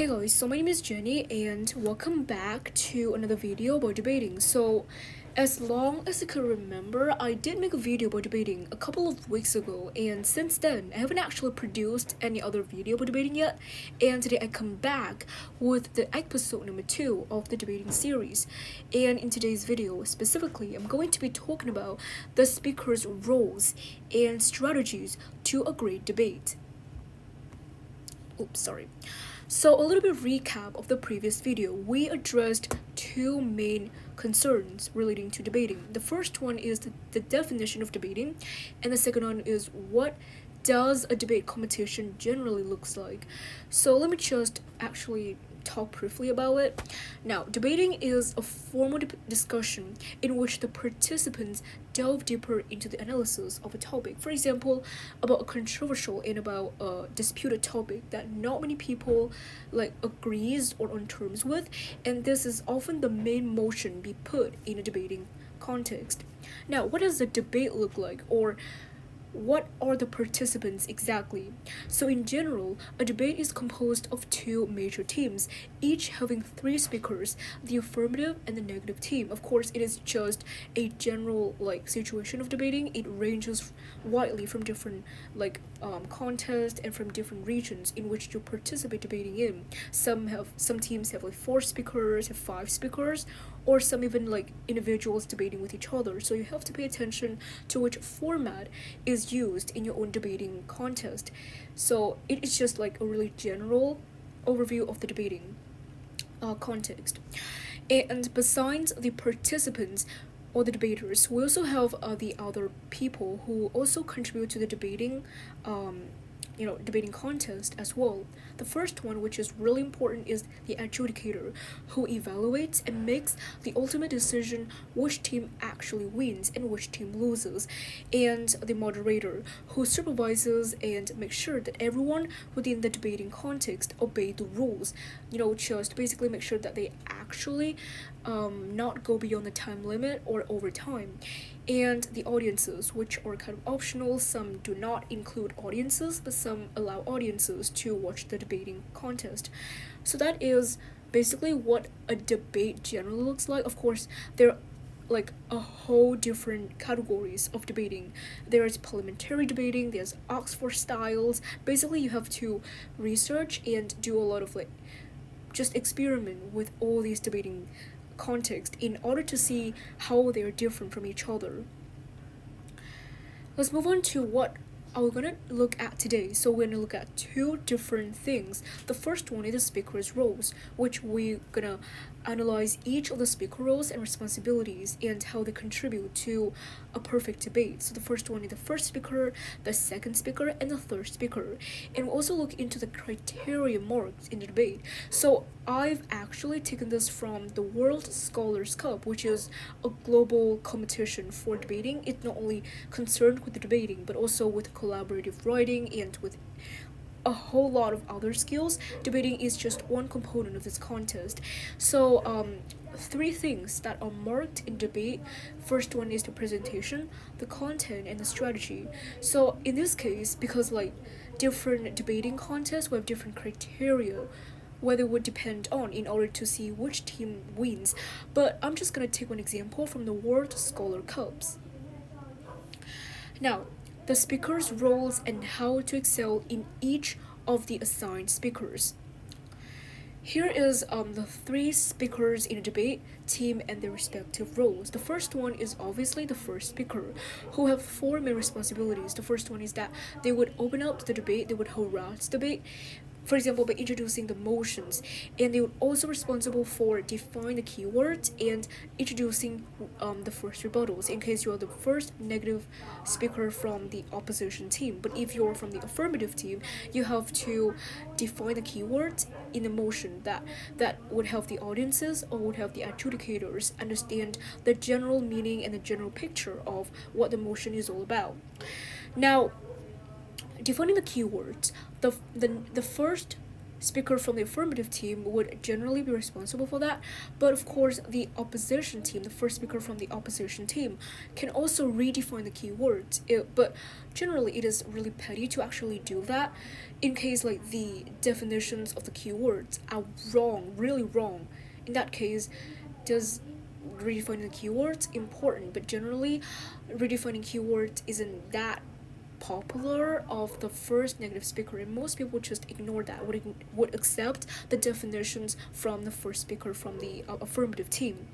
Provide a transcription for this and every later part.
Hey guys, so my name is Jenny and welcome back to another video about debating. So as long as I can remember, I did make a video about debating a couple of weeks ago, and since then I haven't actually produced any other video about debating yet, and today I come back with the episode number 2 of the debating series. And in today's video specifically, I'm going to be talking about the speaker's roles and strategies to a great debate. Oops, sorry. So a little bit of recap of the previous video. We addressed two main concerns relating to debating. The first one is the definition of debating, and the second one is what does a debate competition generally looks like. So let me just actually talk briefly about it. Now, debating is a formal discussion in which the participants delve deeper into the analysis of a topic. For example, about a controversial and about a disputed topic that not many people agrees or on terms with, and this is often the main motion be put in a debating context. Now, what does a debate look like, or what are the participants exactly? So in general, a debate is composed of two major teams, each having three speakers, the affirmative and the negative team. Of course, it is just a general situation of debating. It ranges widely from different contests and from different regions in which you participate debating in. Some teams have four speakers, have five speakers, or some even individuals debating with each other. So you have to pay attention to which format is used in your own debating contest. So it is just a really general overview of the debating context. And besides the participants or the debaters, we also have the other people who also contribute to the debating contest as well. The first one, which is really important, is the adjudicator, who evaluates and makes the ultimate decision which team actually wins and which team loses, and the moderator, who supervises and makes sure that everyone within the debating context obey the rules. Just basically make sure that they actually not go beyond the time limit or over time. And the audiences, which are kind of optional. Some do not include audiences, but some allow audiences to watch the debating contest. So that is basically what a debate generally looks like. Of course, there are a whole different categories of debating. There is parliamentary debating, there's Oxford styles. Basically, you have to research and do a lot of just experiment with all these debating context in order to see how they're different from each other. Let's move on to what are we gonna look at today. So we're gonna look at two different things. The first one is the speaker's roles, which we're gonna analyze each of the speaker roles and responsibilities and how they contribute to a perfect debate. So the first one is the first speaker, the second speaker, and the third speaker. And we'll also look into the criteria marked in the debate. So I've actually taken this from the World Scholars Cup, which is a global competition for debating. It's not only concerned with the debating, but also with collaborative writing and with a whole lot of other skills. Debating is just one component of this contest. So three things that are marked in debate. First one is the presentation, the content, and the strategy. So in this case, because different debating contests, we have different criteria whether it would depend on in order to see which team wins. But I'm just gonna take one example from the World Scholar Cups. Now, the speaker's roles and how to excel in each of the assigned speakers. Here is the three speakers in a debate team and their respective roles. The first one is obviously the first speaker, who have four main responsibilities. The first one is that they would open up the debate, they would harass the debate, for example, by introducing the motions, and they would also responsible for defining the keywords and introducing the first rebuttals in case you are the first negative speaker from the opposition team. But if you're from the affirmative team, you have to define the keywords in the motion that would help the audiences or would help the adjudicators understand the general meaning and the general picture of what the motion is all about. Now, defining the keywords, the first speaker from the affirmative team would generally be responsible for that. But of course, the opposition team, the first speaker from the opposition team, can also redefine the keywords. But generally, it is really petty to actually do that in case like the definitions of the keywords are wrong, really wrong. In that case, does redefining the keywords important? But generally, redefining keywords isn't that popular of the first negative speaker, and most people just ignore that, would accept the definitions from the first speaker from the affirmative team.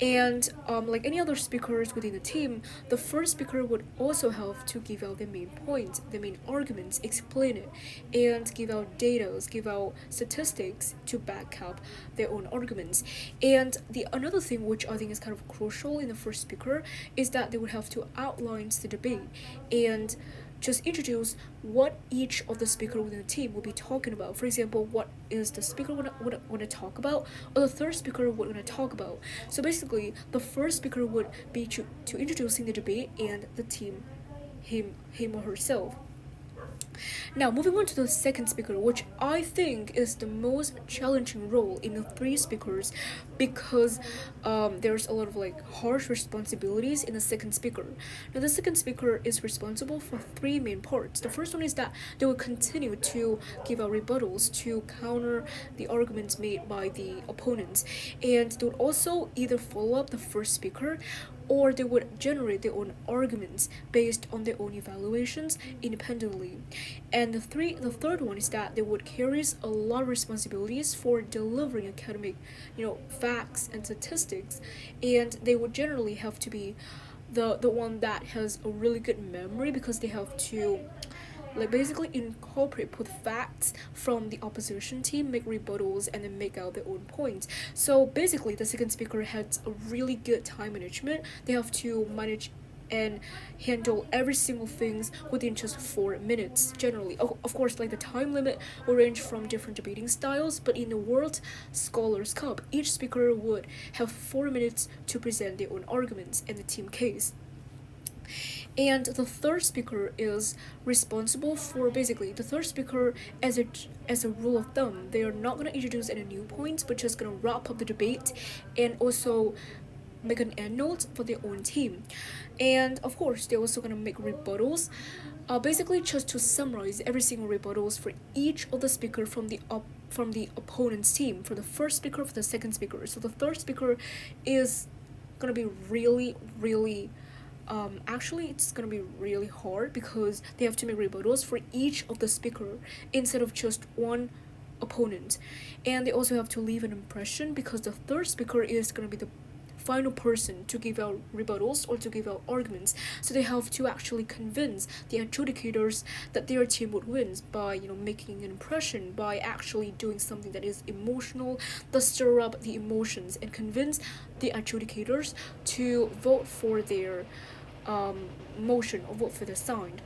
And like any other speakers within the team, the first speaker would also have to give out the main points, the main arguments, explain it, and give out data, give out statistics to back up their own arguments. And the another thing which I think is kind of crucial in the first speaker is that they would have to outline the debate and just introduce what each of the speaker within the team will be talking about. For example, what is the speaker want to talk about, or the third speaker would want to talk about. So basically, the first speaker would be to introducing the debate and the team, him or herself. Now, moving on to the second speaker, which I think is the most challenging role in the three speakers, because there's a lot of like harsh responsibilities in the second speaker. Now, the second speaker is responsible for three main parts. The first one is that they will continue to give out rebuttals to counter the arguments made by the opponents, and they would also either follow up the first speaker, or they would generate their own arguments based on their own evaluations independently. And the third one is that they would carry a lot of responsibilities for delivering academic, facts and statistics, and they would generally have to be the one that has a really good memory, because they have to like basically incorporate, put facts from the opposition team, make rebuttals, and then make out their own points. So basically, the second speaker has a really good time management. They have to manage and handle every single things within just 4 minutes generally. Of course, like the time limit will range from different debating styles, but in the World Scholars Cup, each speaker would have 4 minutes to present their own arguments and the team case. And the third speaker is responsible for, basically, the third speaker, as a rule of thumb, they are not going to introduce any new points, but just going to wrap up the debate and also make an end note for their own team. And of course, they're also going to make rebuttals, basically just to summarize every single rebuttals for each of the speaker from the opponent's team, for the first speaker, for the second speaker. So the third speaker is going to be really actually it's gonna be really hard, because they have to make rebuttals for each of the speaker instead of just one opponent. And they also have to leave an impression, because the third speaker is gonna be the final person to give out rebuttals or to give out arguments. So they have to actually convince the adjudicators that their team would win by making an impression, by actually doing something that is emotional, that stir up the emotions and convince the adjudicators to vote for their motion or vote for the side.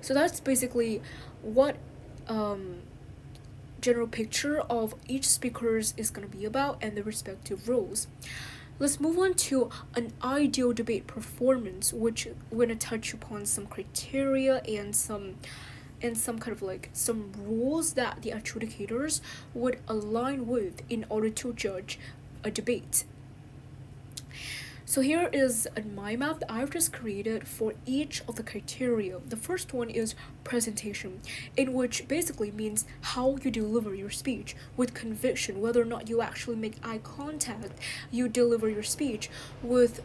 So that's basically what general picture of each speakers is going to be about and the respective roles. Let's move on to an ideal debate performance, which we're going to touch upon some criteria and some kind of like some rules that the adjudicators would align with in order to judge a debate. So here is a mind map that I've just created for each of the criteria. The first one is presentation, in which basically means how you deliver your speech with conviction, whether or not you actually make eye contact, you deliver your speech with,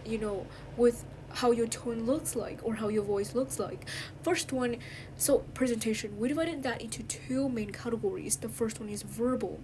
with how your tone looks like or how your voice looks like. First one, so presentation, we divided that into two main categories. The first one is verbal.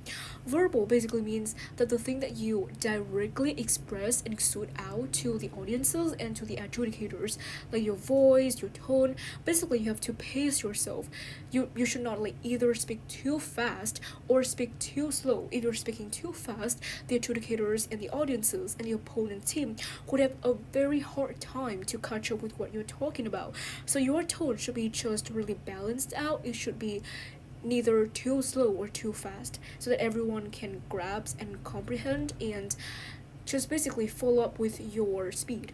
Verbal basically means that the thing that you directly express and exude out to the audiences and to the adjudicators, like your voice, your tone. Basically, you have to pace yourself. You should not like either speak too fast or speak too slow. If you're speaking too fast, the adjudicators and the audiences and the opponent team would have a very hard time to catch up with what you're talking about. So your tone should be just really balanced out. It should be neither too slow or too fast, so that everyone can grasp and comprehend and just basically follow up with your speed.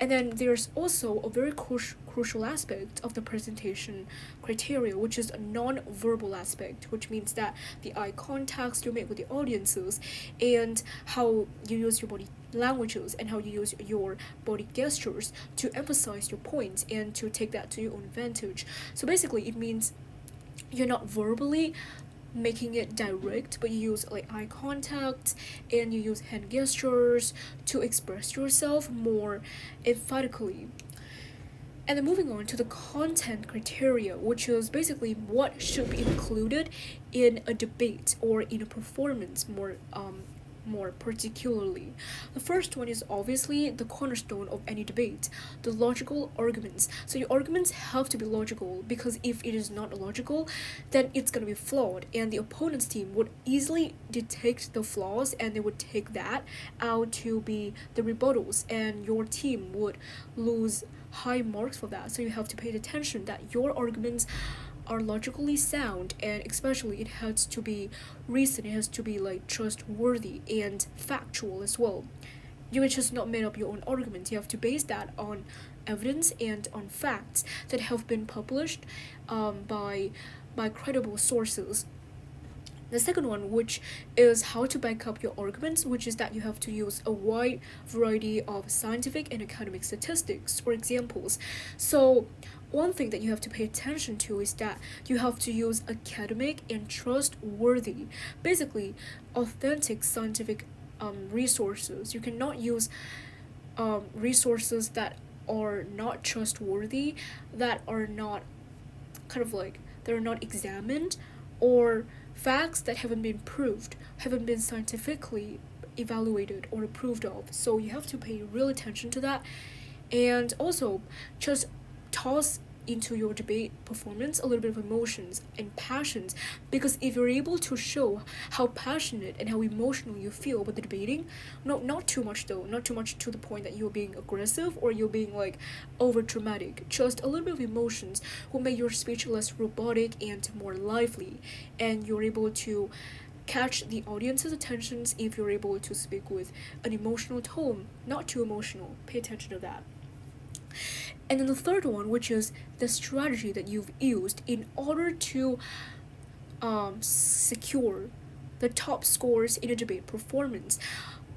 And then there's also a very crucial aspect of the presentation criteria, which is a non-verbal aspect, which means that the eye contacts you make with the audiences and how you use your body languages and how you use your body gestures to emphasize your points and to take that to your own advantage. So basically, it means you're not verbally making it direct, but you use like eye contact and you use hand gestures to express yourself more emphatically. And then moving on to the content criteria, which is basically what should be included in a debate or in a performance more particularly. The first one is obviously the cornerstone of any debate, the logical arguments. So your arguments have to be logical, because if it is not logical, then it's going to be flawed, and the opponent's team would easily detect the flaws and they would take that out to be the rebuttals, and your team would lose high marks for that. So you have to pay attention that your arguments are logically sound, and especially it has to be recent, it has to be like trustworthy and factual as well. You just not made up your own argument, you have to base that on evidence and on facts that have been published by credible sources. The second one, which is how to back up your arguments, which is that you have to use a wide variety of scientific and academic statistics or examples. So one thing that you have to pay attention to is that you have to use academic and trustworthy, basically authentic scientific resources. You cannot use resources that are not trustworthy, that are not kind of like they're not examined, or facts that haven't been proved, haven't been scientifically evaluated or approved of. So you have to pay real attention to that. And also just toss into your debate performance a little bit of emotions and passions, because if you're able to show how passionate and how emotional you feel with the debating, not too much though, not too much to the point that you're being aggressive or you're being like over dramatic, just a little bit of emotions will make your speech less robotic and more lively, and you're able to catch the audience's attentions if you're able to speak with an emotional tone, not too emotional. Pay attention to that. And then the third one, which is the strategy that you've used in order to secure the top scores in a debate performance.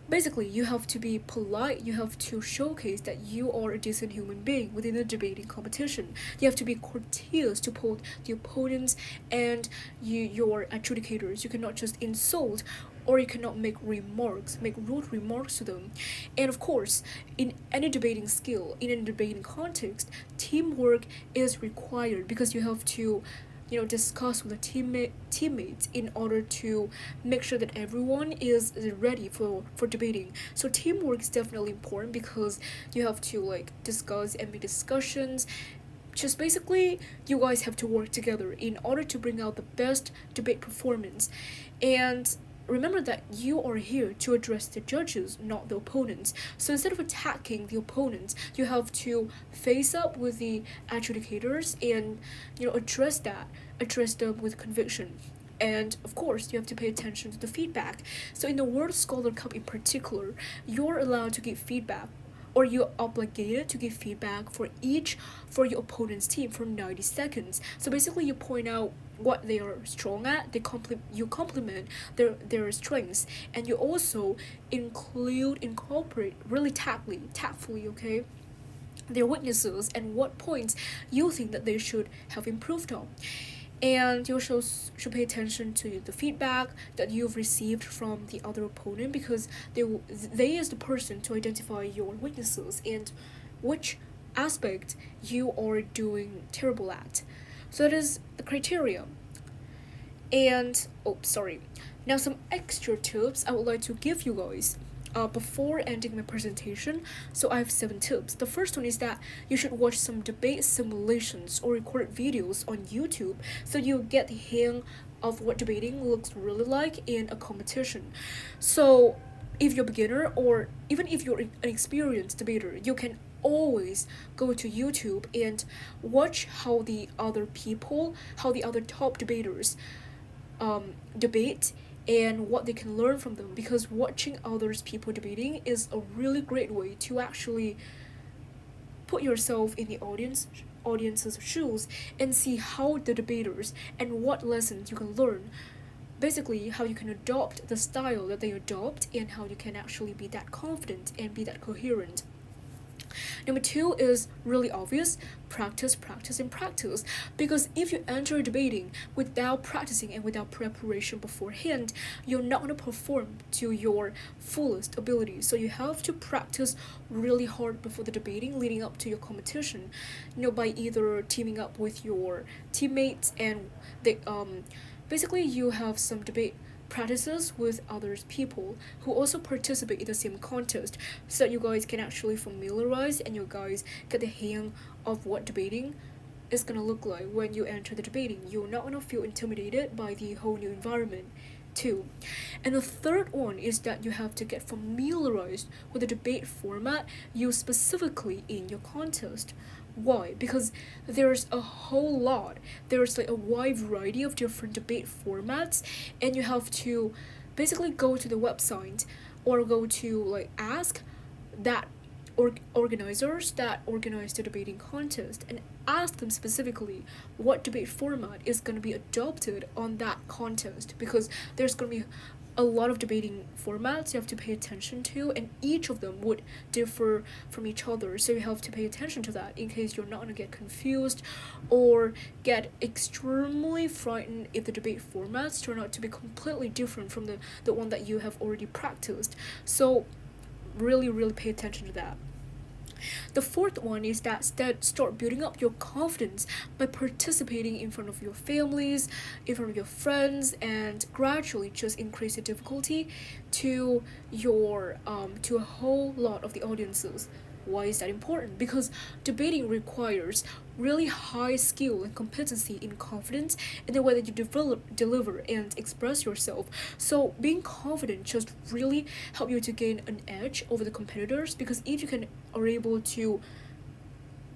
Basically, you have to be polite, you have to showcase that you are a decent human being within a debating competition. You have to be courteous to both the opponents and your adjudicators. You cannot just insult, or you cannot make rude remarks to them. And of course, in any debating skill, in any debating context, teamwork is required, because you have to discuss with the teammates in order to make sure that everyone is ready for debating. So teamwork is definitely important, because you have to like discuss and make discussions. Just basically, you guys have to work together in order to bring out the best debate performance. And remember that you are here to address the judges, not the opponents. So instead of attacking the opponents, you have to face up with the adjudicators and address them with conviction. And of course, you have to pay attention to the feedback. So in the World Scholar Cup in particular, you're allowed to give feedback, or you're obligated to give feedback for your opponent's team for 90 seconds. So basically, you point out what they are strong at, you compliment their strengths, and you also incorporate really tactfully, okay, their weaknesses and what points you think that they should have improved on. And you also should pay attention to the feedback that you've received from the other opponent, because they is the person to identify your weaknesses and which aspect you are doing terrible at. So that is the criteria. And now some extra tips I would like to give you guys before ending my presentation. So I have 7 tips. The first one is that you should watch some debate simulations or recorded videos on YouTube, so you get the hang of what debating looks really like in a competition. So if you're a beginner, or even if you're an experienced debater, you can always go to YouTube and watch how the other top debaters debate, and what they can learn from them, because watching others people debating is a really great way to actually put yourself in the audience's shoes and see how the debaters and what lessons you can learn, basically how you can adopt the style that they adopt and how you can actually be that confident and be that coherent. Number two is really obvious: practice, practice, and practice. Because if you enter debating without practicing and without preparation beforehand, you're not going to perform to your fullest ability. So you have to practice really hard before the debating leading up to your competition, by either teaming up with your teammates and they basically you have some debate practices with other people who also participate in the same contest, so that you guys can actually familiarize and you guys get the hang of what debating is gonna look like when you enter the debating. You're not gonna feel intimidated by the whole new environment too. And the third one is that you have to get familiarized with the debate format used specifically in your contest. Why? Because there's a whole lot. There's like a wide variety of different debate formats, and you have to basically go to the website or go to like ask that organizers that organize the debating contest and ask them specifically what debate format is going to be adopted on that contest, because there's going to be a lot of debating formats you have to pay attention to, and each of them would differ from each other, so you have to pay attention to that in case you're not going to get confused or get extremely frightened if the debate formats turn out to be completely different from the one that you have already practiced. So really pay attention to that. The fourth one is that start building up your confidence by participating in front of your families, in front of your friends, and gradually just increase the difficulty to to a whole lot of the audiences. Why is that important? Because debating requires really high skill and competency in confidence in the way that you deliver and express yourself. So being confident just really help you to gain an edge over the competitors, because if you are able to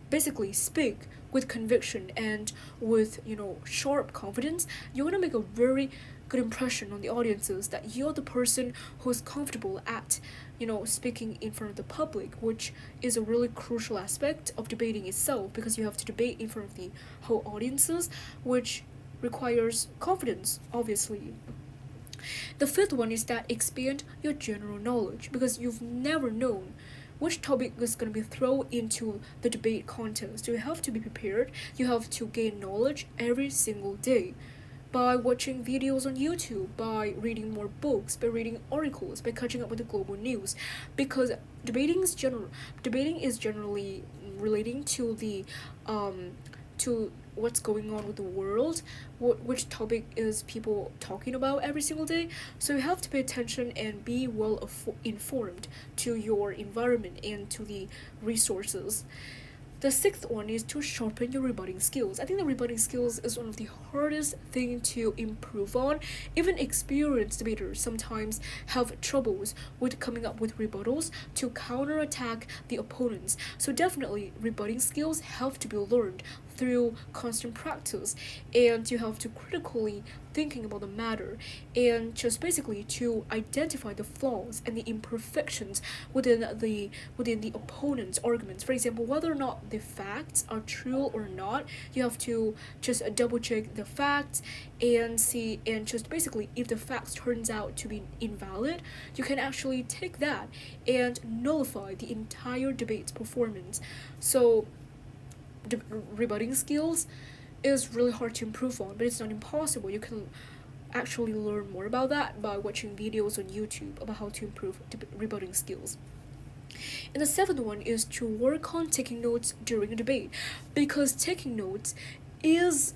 basically speak with conviction and with sharp confidence, you're gonna make a very good impression on the audiences that you're the person who's comfortable at speaking in front of the public, which is a really crucial aspect of debating itself, because you have to debate in front of the whole audiences, which requires confidence, obviously. The fifth one is that expand your general knowledge, because you've never known which topic is going to be thrown into the debate contest. You have to be prepared. You have to gain knowledge every single day by watching videos on YouTube, by reading more books, by reading articles, by catching up with the global news, because debating is generally relating to the to what's going on with the world, which topic is people talking about every single day. So you have to pay attention and be well informed to your environment and to the resources. The sixth one is to sharpen your rebutting skills. I think the rebutting skills is one of the hardest thing to improve on. Even experienced debaters sometimes have troubles with coming up with rebuttals to counterattack the opponents. So definitely rebutting skills have to be learned through constant practice, and you have to critically thinking about the matter and just basically to identify the flaws and the imperfections within the opponent's arguments. For example, whether or not the facts are true or not, you have to just double check the facts and see, and just basically if the facts turns out to be invalid, you can actually take that and nullify the entire debate's performance. So rebutting skills is really hard to improve on, but it's not impossible. You can actually learn more about that by watching videos on YouTube about how to improve rebutting skills. And the seventh one is to work on taking notes during a debate, because taking notes is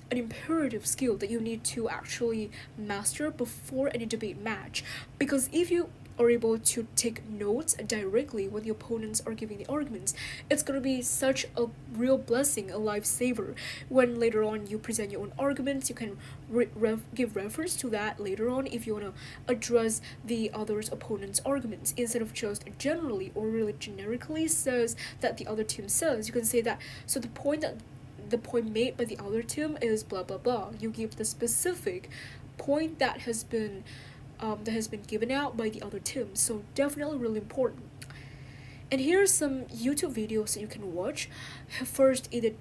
an imperative skill that you need to actually master before any debate match. Because if you are able to take notes directly when the opponents are giving the arguments, it's going to be such a real blessing, a lifesaver. When later on you present your own arguments, you can give reference to that later on if you want to address the other's opponent's arguments, instead of just generally or really generically says that the other team says. You can say that, so the point made by the other team is blah blah blah. You give the specific point that has been given out by the other team. So definitely really important. And here are some YouTube videos that you can watch. First, either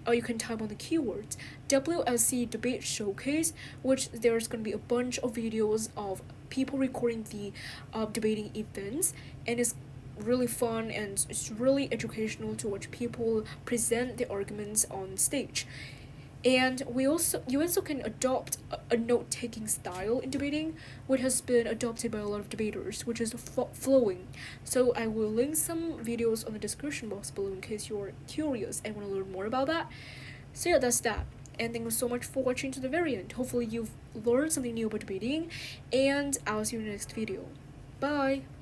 or you can type on the keywords WSC debate showcase, which there's going to be a bunch of videos of people recording the debating events, and it's really fun and it's really educational to watch people present the arguments on stage. And you also can adopt a note-taking style in debating, which has been adopted by a lot of debaters, which is flowing. So I will link some videos on the description box below in case you're curious and want to learn more about that. So yeah, that's that. And thank you so much for watching to the very end. Hopefully you've learned something new about debating, and I'll see you in the next video. Bye!